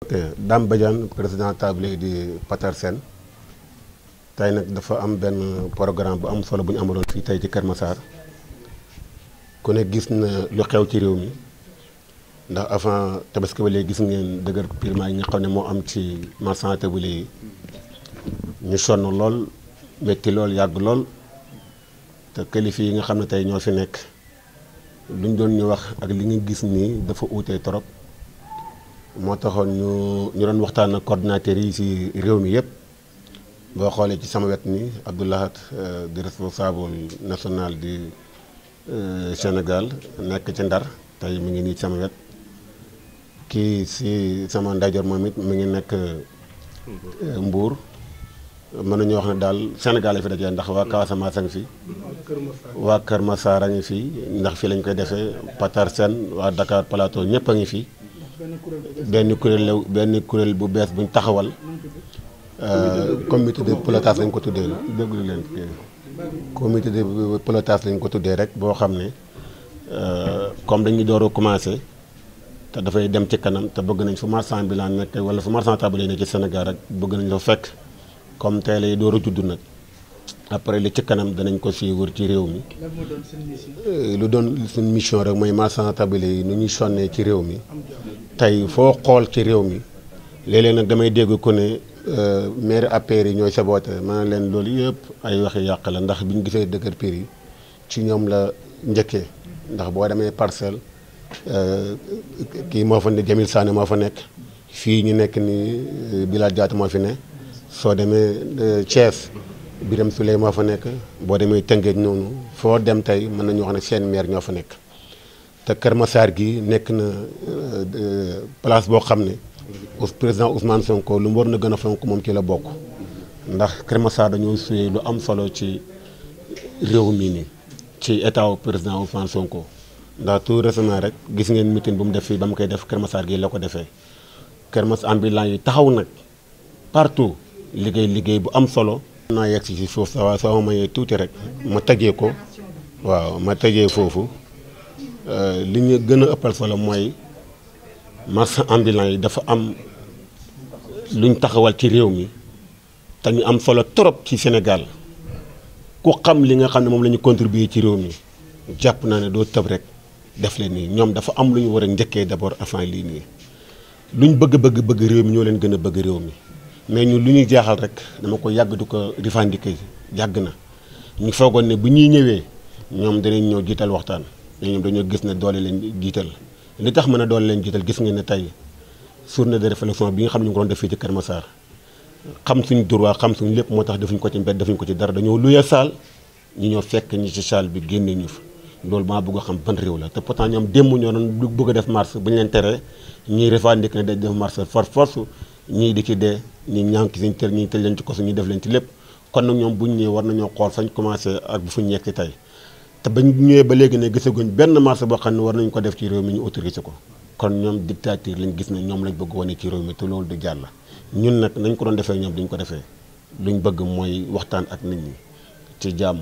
ok Dame Badiane président tablier di Patersen tey nag dafa am benn programme bu am solo bu ñu amaloon fii tey ci Kër Massar ku ne gis na lu xew ci réew mi ndax avant tabaski ba léegi gis ngeen dëgër pirement yi nga xam ne moo am ci marchand tablier yi ñu sonn lool métti lool yàgg lool te kilifa yi nga xam ne tey ñoo fi nekk luñ doon ñu wax ak li nga gis nii dafa uutee trop. moo taxoon ñu doon waxtaan ak coordinateurs yi ci réew mi yëpp boo xoolee ci sama wet ni Abdoulahat di responsable national du Sénégal nekk ci Ndar tey mi ngi nii sama wet kii ci sama ndeyjoor moom it mi ngi nekk Mbour mën nañu wax ne daal Sénégal la fi dajee ndax waa Casamance a ngi fi waa Kër Massar a ngi fi ndax fii lañ koy defee Patersen waa Dakar Plateau ñëpp a ngi fi. benn kuréel bu bees buñ taxawal comité de pilotage lañ ko tuddee déglu leen comité de pilotage lañ ko tuddee rek boo xam ne comme dañuy door a commencé te dafay dem ci kanam te bëgg nañ fu marchand ambulant nekk wala fu marchand tablier nekk ci Sénégal rek bëgg nañ la fekk comme tey lay door a judd nag après li ci kanam danañ ko suivre ci réew mi. lu doon suñu mission rek mooy marchand tablier yi nu ñuy sonnee ci réew mi. tey foo xool ci réew mi léeg-léeg nag damay dégg ko ne maire APR yi ñooy saboote maanaam leen loolu yëpp ay waxi yàq la ndax bi ñu gisee dëgër piir yi ci ñoom la njëkkee ndax boo demee Parcelles kii moo fa ne Jamil Sané moo fa nekk fii ñu nekk ni Bilal Diatta moo fi ne soo demee Thiès Birame Souleye moo fa nekk boo demee Tëngéej noonu foo dem tey mën nañu wax ne seen maire ñoo fa nekk te Kër Massar gi nekk na place boo xam ne président Ousmane Sonko lu mu war na gën a fonk moom ci la bokk ndax Kër Massar dañoo suyee lu am solo ci réew mi nii ci état wu président Ousmane Sonko ndax tout récemment rek gis ngeen meeting bu mu def fii ba mu koy def Kër Massar gi la ko defee Kër Massar ambulant yi taxaw nag partout liggéey bu am solo. naa yegg si suuf sa waaye soo ma mayee tuuti rek ma tëjee ko waaw ma tëjee foofu. li ñu gën a ëppal solo mooy marchand ambulant yi dafa am luñ taxawal ci réew mi te ñu am solo trop ci Sénégal ku xam li nga xam ne moom la ñu contribuer ci réew mi jàpp naa ne doo tëb rek def leen nii ñoom dafa am lu ñu war a njëkkee d'abord avant lii nii luñ bëgg réew mi ñoo leen gën a bëgg réew mi mais ñun lu ñuy jaaxal rek dama ko yàgg du ko revendiquer yàgg na ñu foogoon ne bu ñuy ñëwee ñoom danañ ñëw jiital waxtaan. ñoom dañoo gis ne doole leen jiital li tax mën a doole leen jiital gis ngeen ne tey journée de réflexion bi nga xam ne ñu ko doon def fii ci Kër Massar xam suñu droit xam suñu lépp moo tax defuñ ko ci mbedd defuñ ko ci dara dañoo luyee saal ñu ñëw fekk ñi ci saal bi génne ñu fa loolu maa bëgg a xam ban réew la te pourtant ñoom démb ñoo doon bëgg a def marche bu ñu leen teree ñiy revendiquer ne dañ def marche force ñii di ci dee ñi ñànk suñu tër ñi tëj leen ci kosu ñi def leen ci lépp kon nag ñoom buñ ñëwee war nañoo xool fañ commencé ak bu fuñ yegg ci tey te bañ ñëwee ba léegi ne gisaguñ benn marché boo xam ne war nañu ko def ci réew mi ñu autorisé ko kon ñoom dictature lañ gis ne ñoom lañ bëgg wane ci réew mi te loolu du jàll ñun nag nañ ko doon defee ñoom duñ ko defee luñ bëgg mooy waxtaan ak nit ñi ci jàmm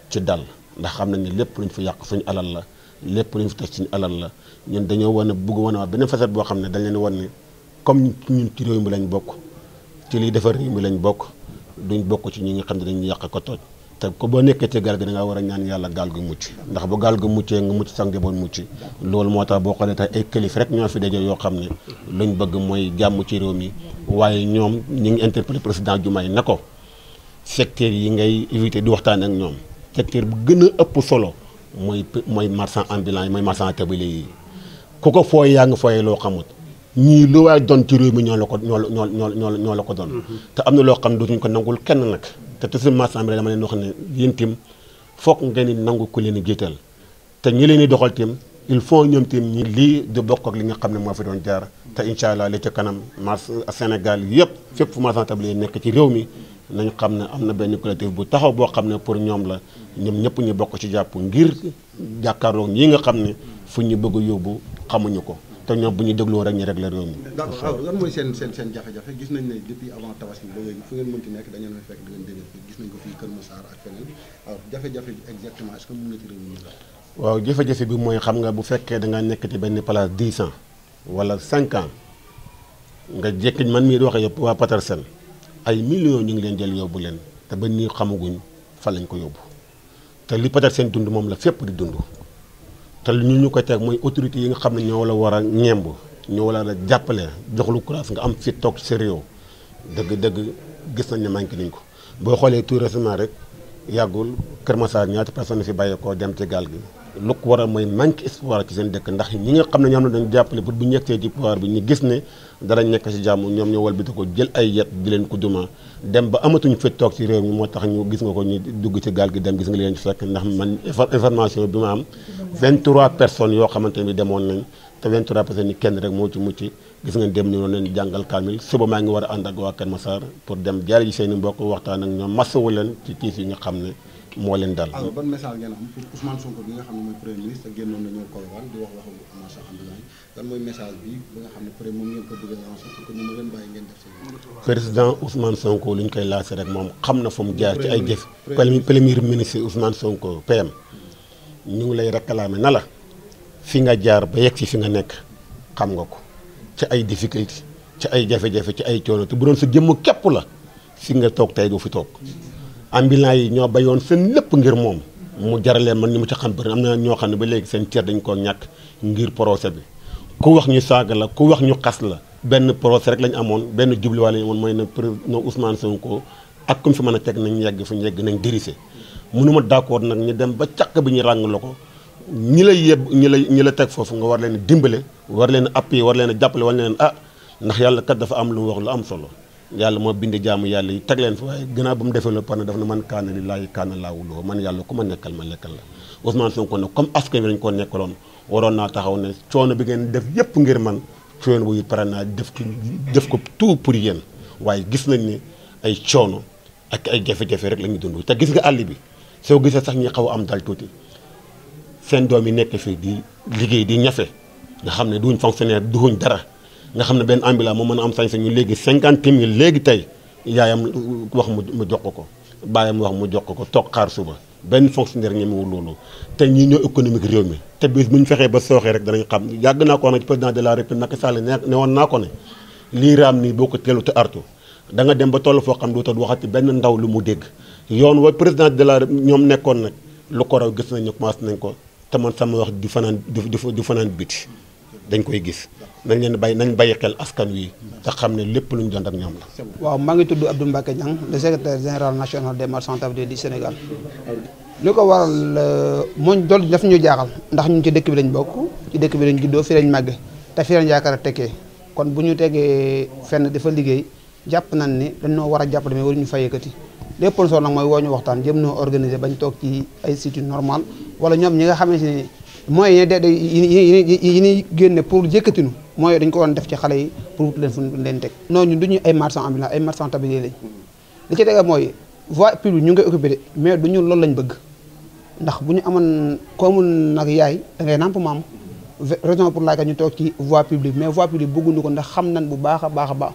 ci dal ndax xam nañ ne lépp luñ fi yàq suñu alal la lépp luñ fi teg suñu alal la ñun dañoo wane bëgg wane waa beneen facette boo xam ne dañ leen wan ne comme ñun ci réew mi lañ bokk ci liy defar réew mi lañ bokk duñ bokk ci ñi nga xam ne dañuy yàq ko tooj te ko boo nekkee ci gaal gi da ngaa war a ñaan yàlla gaal gu mucc ndax bu gaal gu muccee nga mucc sax njaboot mucc loolu moo tax boo xoolee tey ay kilifa rek ñoo fi daje yoo xam ne luñ bëgg mooy jàmm ci réew mi waaye ñoom ñi ngi interpellé président Diomaye na ko secteur yi ngay éviter di waxtaan ak ñoom secteur bu gën a ëpp solo mooy marchand ambulant yi mooy marchand tablier yi ku ko fooy yaa ngi fooyee loo xamut ñii lu waay doon ci réew mi ñoo la ko doon te am na loo xam ne dootuñu ko nangul kenn nag te toujours marchand ambulant dama leen wax ne yéen tim foog ngeen di nangu ku leen jiital te ñi leen di doxal tim il faut ñoom tim ñi lii di bokk ak li nga xam ne moo fi doon jaar te incha allah li ca kanam Sénégal yëpp fépp fu marchand tablier nekk ci réew mi nañ xam ne am na benn collectif bu taxaw boo xam ne pour ñoom la ñoom ñëpp ñu bokk ci jàpp ngir jàkkaarloo ñi nga xam ne fu ñu bëgg a yóbbu xamuñu ko te ñoom bu ñu dégloo rek ñu régler réew mi. d'accord alors lan mooy seen jafe-jafe gis nañ ne depuis avant tabaski ba léegi fu ngeen mënti nekk dañu leen fekk di leen dégg gis nañ ko fii Kër Massar ak feneen alors jafe-jafe bi exactement est-ce que mën nga ci réew mi waaw jafe-jafe bi mooy xam nga bu fekkee da nga nekk ci benn place 10 ans wala 5 ans nga jékki man mii di wax yëpp waa Petersen ay millions ñu ngi leen jël yóbbu leen te ba nii xamaguñ fan lañ ko yóbbu te li Petersen dund moom la fépp di dund te ñu ko teg mooy autorités yi nga xam ne ñoo la war a ñemb ñoo war a jàppale jox lu courage nga am fit toog ci réew dëgg gis nañ ne manqué nañ ko boo xoolee tout récemment rek yàggul Kër Massar ñaata personne fi bàyyeekoo dem ci gaal gi lu ko war a mooy manque espoir ci seen dëkk ndax ñi nga xam ne ñoom la dañu jàppale pour bu ñu yegsee ci pouvoir bi ñu gis ne dara nekk ci jàmm ñoom ñoo walbati ko jël ay yet di leen ko duma dem ba amatuñu fit toog ci réew mi moo tax ñu gis nga ko ñu dugg ci gaal gi dem gis nga leen ci fekk ndax man information bi ma am 23 personnes yoo xamante ne demoon nañ te 23 personnes yi kenn rek moo ci mucc gis nga dem ñu leen jàngal kaamil suba maa ngi war a ànd ak waa Kër Massar pour dem jaare ji seen i mbokk waxtaan ak ñoom masawu leen ci tiis yi nga xam ne moo leen dal. alors ban message ngeen am pour Ousmane Sonko bi nga xam ne mooy premier ministre génnoon na ñëw Colobane di wax waxu marchand ambulant lan mooy message bi nga xam ne peut-être moom ngeen ko bëgg a lancer pour que ñu leen bàyyi ngeen def seen président Ousmane Sonko li ñu koy lancé rek moom xam na fu mu jaar ci ay jëf. premier ministre Ousmane Sonko PM ñu ngi lay réclamer na la fi nga jaar ba yegg si fi nga nekk xam nga ko ci ay difficulté ci ay jafe-jafe ci ay coono te bu doon sa jëmm képp la fi nga toog tey du fi toog. ambulant yi ñoo bayoon seen lépp ngir moom mu jaralee man ni mu ci xam bëri am na ñoo xam ne ba léegi seen cër dañ koo ñàkk ngir procès bi ku wax ñu saaga la ku wax ñu xas la benn procès rek lañ amoon benn jubluwaay lañ amoon mooy ne Ousmane Sonko ak comme fi mën a teg nañ yegg fu ñu yegg nañ dirisé mënuma d'accord nag ñu dem ba càq bi ñu ràng la ko ñi la yeb ñi la teg foofu nga war leen dimbale war leen appuyer war leen jàppale war leen ndax yàlla kat dafa am lu mu wax lu am solo yàlla moo bind jaamu yàlla yi teg leen fa waaye gannaaw ba mu defee la par dafa ne man kaana lillaahi kaana laahu lahu man yàlla ku ma nekkal ma lekkal la Ousmane Sonko nag comme askan wi dañu ko nekkaloon waroon naa taxaw ne coono bi ngeen def yépp ngir man coono bu pare naa def ko tout pour yéen waaye gis nañ ne ay coono ak ay jafe-jafe rek la ñuy dund te gis nga àll bi soo gisee sax ñi xaw a am dal tuuti seen doom yi nekk fii di liggéey di ñafe nga xam ne duñ fonctionnaire duñ dara nga xam ne benn ambulant moo mën a am sañ-sañu léegi 50 000 léegi tey yaayam wax mu jox ko baayam wax mu jox ko toog xaar suba benn fonctionnaire ñemewul loolu te ñii ñoo économique réew mi te bis bu ñu fexee ba sooxee rek danañ xam yàgg naa ko nag président de la république Macky Sall ne woon naa ko ne lii raam nii boo ko teelu te artu da nga dem ba toll foo xam dootoo waxati benn ndaw lu mu dégg yoon wa président de la ñoom nekkoon nag lu ko raw gis nañ ñu commencé nañ ko te man sama wax di fanaan biti dañ koy gis nañ leen bàyyi xel askan wi te xam ne lépp lu ñu doon ak ñoom la. waaw maa ngi tudd Abdou Mbacké Niang le secrétaire général national des marchands tabliers du Sénégal. li ko waral mooñ dool daf ñu jaaxal ndax ñun ci dëkk bi lañ bokk ci dëkk bi lañ juddoo fi lañ màgge te fi lañ yaakaar a tekkee kon bu ñu tegee fenn dafa liggéey jàpp nañ ne dañoo war a jàppale mais waruñu fa yëkkati lépp lu solo nag mooy woo ñu waxtaan jëm noo organiser bañ toog ci ay sites normal wala ñoom ñi nga xamante ne mooy yi ñuy génne pour jëkkatinu mooy dañ ko woon def ci xale yi pour wut leen fu leen teg non ñun duñu ay marchands ambulants ay marchands tabliers lañ li ci tege mooy voie publique ñu ngi koy occupé de mais du ñu loolu lañ bëgg ndax bu ñu amoon koomul nag yaay da ngay nàmp maam raison pour laquelle ñu toog ci voie publique mais voie publique bëgguñu ko ndax xam nañ bu baax a baax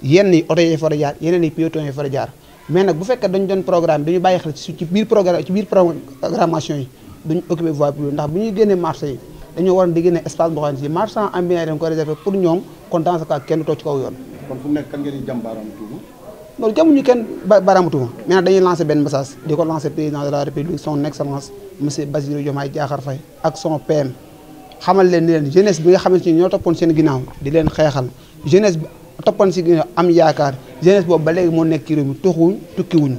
yenn yi oto yi fa a jaar yeneen yi piétons yi fa a jaar mais nag bu fekkee dañu doon programme dañu bàyyi xel ci biir programmation yi duñu occupé voie publique ndax bu ñuy génnee marché yi dañoo war a di génne espace boo xam ne si marchand ambulant dañ ko réservé pour ñoom kon dans ce cas kenn toog ci kaw yoon. kon fu mu nekk kan ngeen di jàm baaraamu tuuma. loolu jamuñu kenn baaraamu tuuma mais nag dañuy lancé benn message di ko lancé président de la république son excellence monsieur Bassirou Diomaye Diakhar Faye ak son PM xamal leen ni leen jeunesse bi nga xamante ni ñoo toppoon seen ginnaaw di leen xeexal jeunesse bi toppoon si ginnaaw am yaakaar jeunesse boobu ba léegi moo nekk ci réew mi tuxuwuñ tukkiwuñu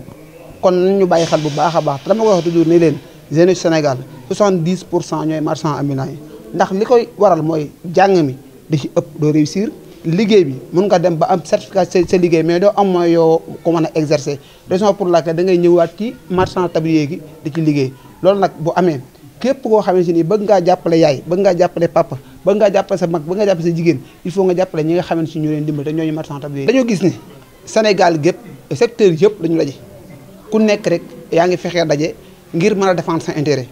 kon nañ ñu bàyyi xel bu baax a baax te dama ko wax toujours ni leen jeunesse Sénégal 70% ñooy marchand ambulant yi ndax li koy waral mooy jàng mi da ci ëpp doo réussir liggéey bi mun nga dem ba am certificat sa liggéey mais doo am mooy yoo ko mën a exercer raison pour laquelle da ngay ñëwaat ci marchand tablier gi di ci liggéey loolu nag bu amee képp koo xamante ni bëgg ngaa jàppale yaay bëgg ngaa jàppale papa bëgg ngaa jàppale sa mag bëgg ngaa jàppale sa jigéen il faut nga jàppale ñi nga xamante ni ñu leen dimbal te ñooñu marchand tablier dañoo gis ni Sénégal gépp secteur yëpp dañu daje ku nekk rek yaa ngi fexee daje ngir mën a défendre sa intérêt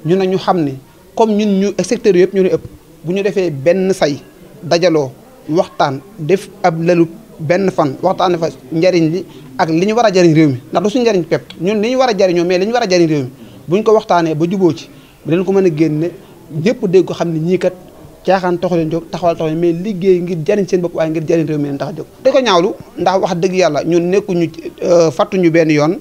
ñu ne ñu xam ne comme ñun ñu secteur yëpp ñu ne ëpp bu ñu defee benn say dajaloo waxtaan def ab lalu benn fan waxtaane fa njariñ li ak li ñu war a jariñ réew mi ndax du suñu njariñ pepp ñun li ñu war a jariñoo mais li ñu war a jariñ réew mi bu ñu ko waxtaanee ba juboo ci dinañ ko mën a génne ñëpp dégg ko xam ne ñii kat caaxaan taxu leen jóg taxawal taxu leen mais liggéey ngir jariñ seen bopp waaye ngir jariñ réew mi leen tax a jóg da ko ñaawlu ndax wax dëgg yàlla ñun nekkuñu fàttuñu benn yoon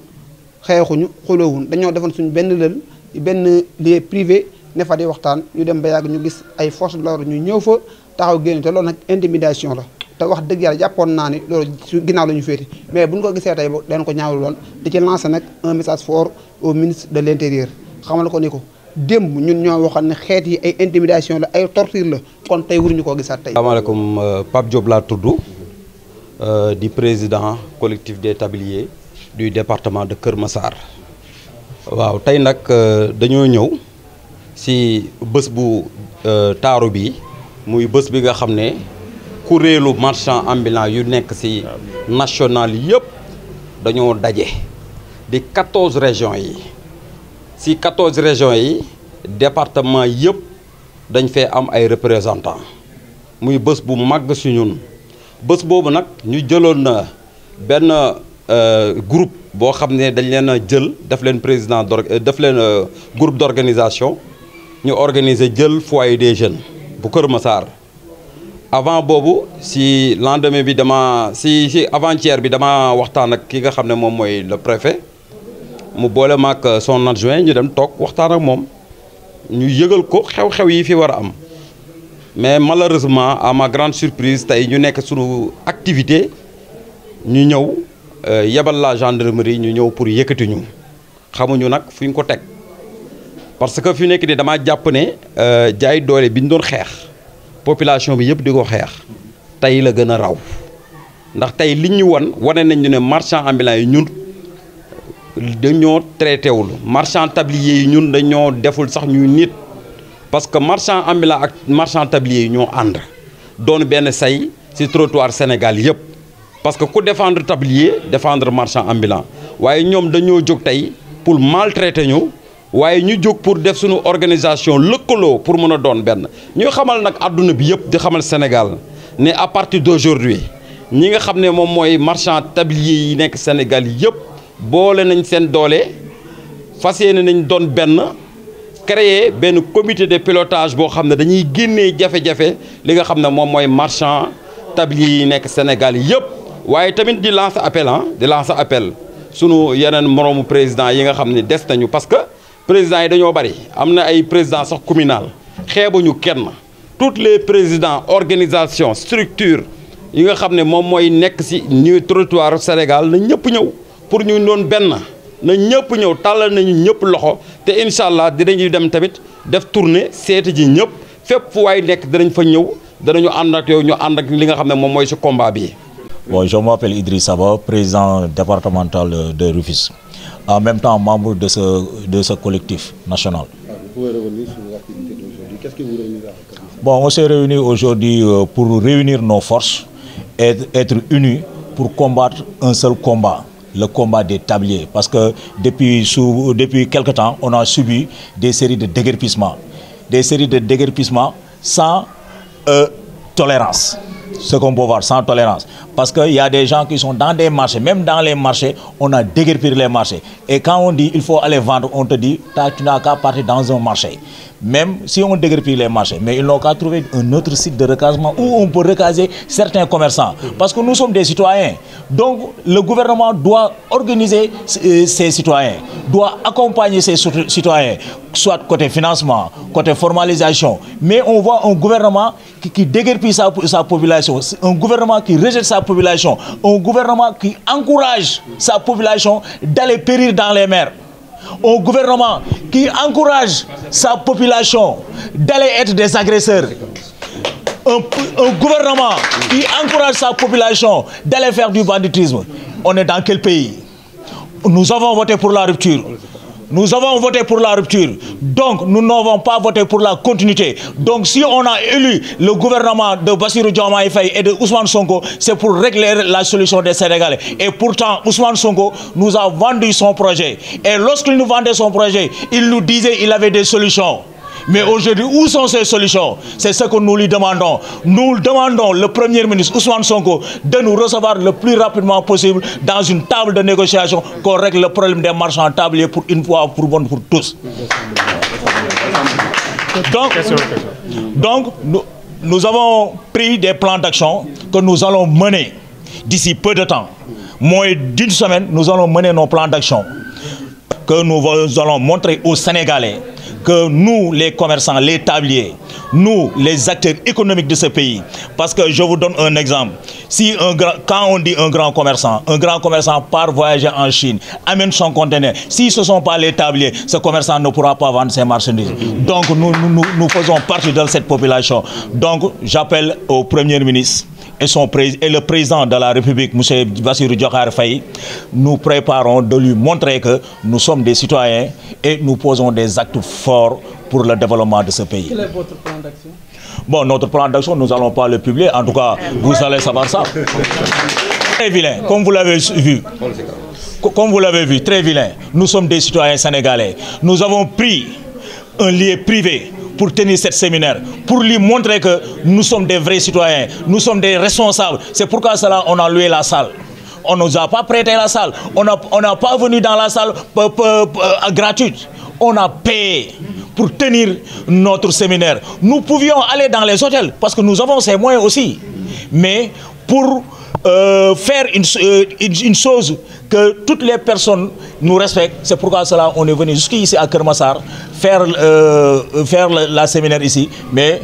xeexuñu xuloowuñ dañoo defoon suñu benn lël benn lieu privé ne fa di waxtaan ñu dem ba yàgg ñu gis ay force de l'ordre ñu ñëw fa taxaw génn te loolu nag intimidation la te wax dëgg yàlla jàppoon naa ni loolu ginnaaw la ñu féeti mais buñ ko gisee tey dañ ko ñaawlu lool di ci lancer nag un message fort au ministre de l'intérieur xamal ko ni ko démb ñun ñoo waxoon ne xeet yi ay intimidation la ay torture la kon tey waruñu koo gisaat tey. asalaamaaleykum Pape Diop laa tudd di président collectif des tabliers du département de Kër Massar waaw tey nag dañoo ñëw ci bés bu taaru bi muy bés bi nga xam ne kuréelu marchand ambulant yu nekk ci national yëpp dañoo daje di 14 régions yi ci 14 régions yi département yëpp dañ fee am ay représentants muy bés bu màgg ci ñun bés boobu nag ñu jëloon na benn groupe boo xam ne dañ leen a jël def leen président def leen groupe d'organisation ñu organiser jël foyer des jeunes bu Kër Massar avant boobu ci lendemain bi ci avant-hier bi dama waxtaan ak ki nga xam ne moom mooy le préfet mu boole ma ak son adjoint ñu dem toog waxtaan ak moom ñu yëgal ko xew-xew yi fi war a am mais malheureusement à ma grande surprise tey ñu nekk suñu activité ñu ñëw yebal la gendarmerie ñu ñëw pour yëkkati ñu xamuñu nag fu ñu ko teg parce que fi nekk nii damaa jàpp ne jaay doole bi ñu doon xeex population bi yëpp di ko xeex tey la gën a raw ndax tey li ñu wane nañ ñu ne marchand ambulant yi ñun dañoo traité wul marchand tablier yi ñun dañoo deful sax ñuy nit parce que marchand ambulant ak marchand tablier yi ñoo ànd doon benn say ci trottoir Sénégal yëpp parce que ku défendre tablier défendre marchand ambulant waaye ñoom dañoo jóg tey pour maltraiter ñu waaye ñu jóg pour def suñu organisation lëkkaloo pour mën a doon benn ñuy xamal nag àdduna bi yëpp di xamal Sénégal ne à partir d'aujourd'hui ñi nga xam ne moom mooy marchand tablier yi nekk Sénégal yëpp boole nañ seen doole fas yéene nañ doon benn créer benn comité de pilotage boo xam ne dañuy génnee jafe-jafe li nga xam ne moom mooy marchand tablier yi nekk Sénégal yëpp waaye tamit di lancer appel sunu yeneen moroomu président yi nga xam ne des nañu parce que présidents yi dañoo bari am na ay présidents sax communal xeebuñu kenn toutes les présidents organisations structures yi nga xam ne moom mooy nekk ci ñu territoire Sénégal na ñëpp ñëw pour ñu doon benn na ñëpp ñëw tàllal nañu ñëpp loxo te incha allah dinañu dem tamit def tournée seeti ji ñëpp fépp fu waay nekk dinañ fa ñëw danañu ànd ak yow ñu ànd ak li nga xam ne moom mooy ci combat bi. Bon, je m'appelle Idriss Saba, président départemental de Rufisque, en même temps membre de ce collectif national. Vous pouvez revenir sur l'activité d'aujourd'hui. Qu'est-ce qui vous réunit là? Bon, on s'est réunis aujourd'hui pour réunir nos forces et être unis pour combattre un seul combat, le combat des tabliers. Parce que depuis quelque temps, on a subi des séries de déguerpissements. Des séries de déguerpissements sans tolérance. Ce qu'on peut voir, sans tolérance. Parce qu'il y a des gens qui sont dans des marchés, même dans les marchés, on a déguerpi les marchés. Et quand on dit il faut aller vendre, on te dit tu n'as qu'à partir dans un marché. Même si on déguerpit les marchés, mais ils n'ont qu'à trouver un autre site de recasement où on peut recaser certains commerçants. Parce que nous sommes des citoyens. Donc le gouvernement doit organiser ses citoyens, doit accompagner ses citoyens, soit côté financement, côté formalisation. Mais on voit un gouvernement qui déguerpit sa population, un gouvernement qui rejette sa population, un gouvernement qui encourage sa population d'aller périr dans les mers. Un gouvernement qui encourage sa population d'aller être des agresseurs. Un gouvernement qui encourage sa population d'aller faire du banditisme. On est dans quel pays? Nous avons voté pour la rupture. Nous avons voté pour la rupture. Donc, nous n'avons pas voté pour la continuité. Donc, si on a élu le gouvernement de Bassirou Diomaye Faye et de Ousmane Sonko, c'est pour régler la solution des Sénégalais. Et pourtant, Ousmane Sonko nous a vendu son projet. Et lorsqu'il nous vendait son projet, il nous disait qu'il avait des solutions. Mais aujourd'hui, où sont ces solutions? C'est ce que nous lui demandons. Nous demandons le Premier ministre Ousmane Sonko de nous recevoir le plus rapidement possible dans une table de négociation qu'on règle le problème des marchands tabliers pour une fois pour bonne pour tous. Donc nous avons pris des plans d'action que nous allons mener d'ici peu de temps. Moins d'une semaine, nous allons mener nos plans d'action que nous allons montrer aux Sénégalais que nous, les commerçants, les tabliers, nous, les acteurs économiques de ce pays, parce que je vous donne un exemple. Si quand on dit un grand commerçant part voyager en Chine, amène son conteneur. Si ce ne sont pas les tabliers, ce commerçant ne pourra pas vendre ses marchandises. Donc nous faisons partie de cette population. Donc j'appelle au Premier ministre et le président de la République, M. Bassirou Diomaye Faye, nous préparons de lui montrer que nous sommes des citoyens et nous posons des actes forts pour le développement de ce pays. Quel est votre plan d'action? Bon, notre plan d'action, nous n'allons pas le publier. En tout cas, vous allez savoir ça. Très vilain, comme vous l'avez vu. Comme vous l'avez vu, très vilain. Nous sommes des citoyens sénégalais. Nous avons pris un lieu privé pour tenir cette séminaire, pour lui montrer que nous sommes des vrais citoyens, nous sommes des responsables. C'est pourquoi cela, on a loué la salle. On ne nous a pas prêté la salle. On n'a pas venu dans la salle gratuite. On a payé pour tenir notre séminaire. Nous pouvions aller dans les hôtels parce que nous avons ces moyens aussi. Mais pour faire une chose que toutes les personnes nous respectent, c'est pourquoi cela on est venu jusqu'ici à Keur Massar faire la séminaire ici. Mais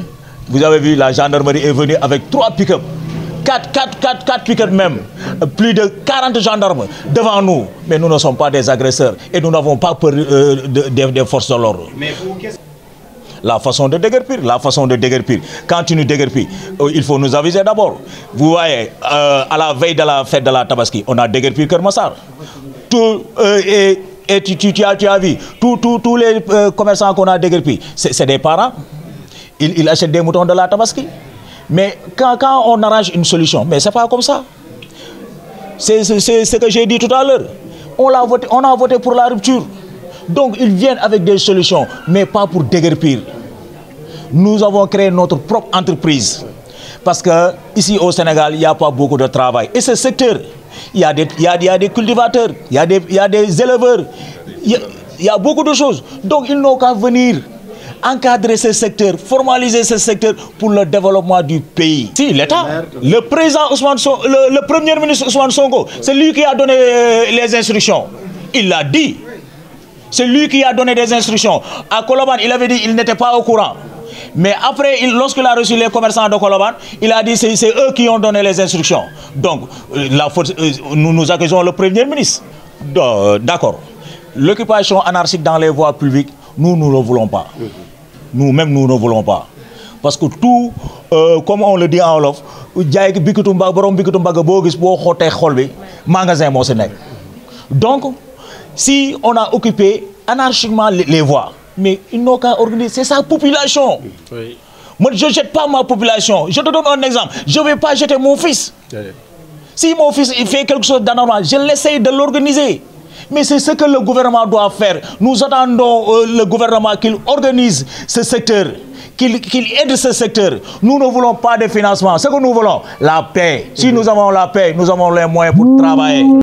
vous avez vu, la gendarmerie est venue avec 3 pick-up. 4 pick-up même, plus de 40 gendarmes devant nous. Mais nous ne sommes pas des agresseurs et nous n'avons pas peur des forces de l'ordre. La façon de déguerpir, quand tu nous déguerpis, il faut nous aviser d'abord. Vous voyez, à la veille de la fête de la Tabaski, on a déguerpi Keur Massar. Et tu as vu, tous les commerçants qu'on a déguerpis, c'est des parents. Ils achètent des moutons de la Tabaski. Mais quand on arrange une solution, mais ce n'est pas comme ça. C'est ce que j'ai dit tout à l'heure. On a voté pour la rupture. Donc ils viennent avec des solutions, mais pas pour déguerpir. Nous avons créé notre propre entreprise. Parce qu'ici au Sénégal, il n'y a pas beaucoup de travail. Et ce secteur, il y a des cultivateurs, il y a des éleveurs, il y a beaucoup de choses. Donc ils n'ont qu'à venir encadrer ce secteur, formaliser ce secteur pour le développement du pays. Si l'État, le président Ousmane Sonko, le premier ministre Ousmane Sonko, c'est lui qui a donné les instructions. Il l'a dit. C'est lui qui a donné des instructions. À Colobane, il avait dit qu'il n'était pas au courant. Mais après, lorsqu'il a reçu les commerçants de Colobane, il a dit que c'est eux qui ont donné les instructions. Donc, nous accusons le premier ministre. D'accord. L'occupation anarchique dans les voies publiques, nous ne le voulons pas. Nous-mêmes, nous ne voulons pas. Parce que tout, comme on le dit en Wolof, donc, si on a occupé anarchiquement les voies, mais ils n'ont qu'à organiser, c'est sa population. Oui. Moi, je ne jette pas ma population. Je te donne un exemple. Je ne vais pas jeter mon fils. Oui. Si mon fils il fait quelque chose d'anormal, je l'essaye de l'organiser. Mais c'est ce que le gouvernement doit faire. Nous attendons le gouvernement qu'il organise ce secteur, qu'il aide ce secteur. Nous ne voulons pas de financement. Ce que nous voulons, la paix. Si nous avons la paix, nous avons les moyens pour travailler.